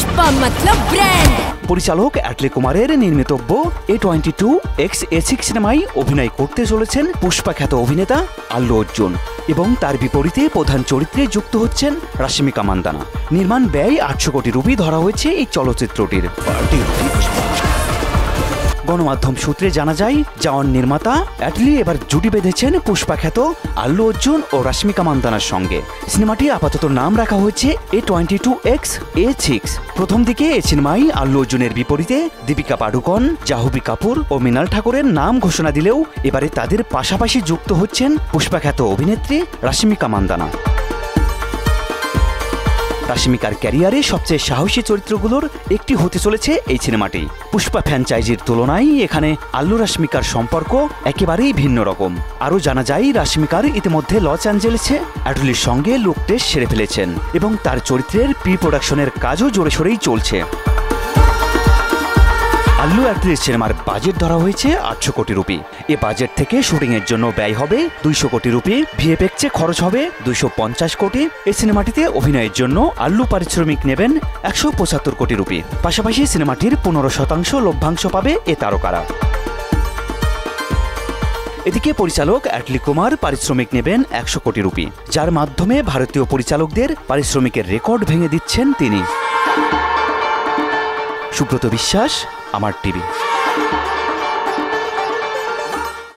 पुष्पा मतलब ब्रांड। পরিচালক অ্যাটলি কুমারের নির্মিতব্য A22X A6 সিনেমায় অভিনয় করতে চলেছেন পুষ্পা খ্যাত অভিনেতা আল্লু অর্জুন এবং তার বিপরীতে প্রধান চরিত্রে যুক্ত হচ্ছেন রাশমিকা মান্দানা। নির্মাণ ব্যয় 800 কোটি রুপি ধরা হয়েছে এই চলচ্চিত্রটির। গণমাধ্যম সূত্রে জানা যায়, জওয়ান নির্মাতা অ্যাটলি এবার জুটি বেঁধেছেন পুষ্পা খ্যাত আল্লু অর্জুন ও রাশমিকা মান্দানার সঙ্গে। সিনেমাটি আপাতত নাম রাখা হয়েছে A22X A6। প্রথম দিকে এই সিনেমায় আল্লু অর্জুনের বিপরীতে দীপিকা পাডুকোন, জাহ্নবী কাপুর ও মৃণাল ঠাকুরের নাম ঘোষণা দিলেও এবারে তাদের পাশাপাশি যুক্ত হচ্ছেন পুষ্পা খ্যাত অভিনেত্রী রাশমিকা মান্দানা। রাশমিকার ক্যারিয়ারে সবচেয়ে সাহসী চরিত্রগুলোর একটি হতে চলেছে এই সিনেমাটি। পুষ্পা ফ্র্যাঞ্চাইজির তুলনায় এখানে আল্লু রাশমিকার সম্পর্ক একেবারেই ভিন্ন রকম। আরও জানা যায়, রাশমিকার ইতিমধ্যে লস অ্যাঞ্জেলেসে অ্যাটলির সঙ্গে লুক টেস্ট সেরে ফেলেছেন এবং তার চরিত্রের প্রি প্রোডাকশনের কাজও জোরে সোরেই চলছে। আল্লু অ্যাটলির সিনেমার বাজেট ধরা হয়েছে 800 কোটি রুপি। এ বাজেট থেকে শুটিংয়ের জন্য ব্যয় হবে 200 কোটি রুপি, ভিএফএক্সে খরচ হবে 250 কোটি। এই সিনেমাটিতে অভিনয়ের জন্য আল্লু পারিশ্রমিক নেবেন 175 কোটি রুপি। পাশাপাশি সিনেমাটির 15% লভ্যাংশ পাবে এ তারকারা। এদিকে পরিচালক অ্যাটলি কুমার পারিশ্রমিক নেবেন 100 কোটি রুপি, যার মাধ্যমে ভারতীয় পরিচালকদের পারিশ্রমিকের রেকর্ড ভেঙে দিচ্ছেন তিনি। সুব্রত বিশ্বাস, আমার টিভি।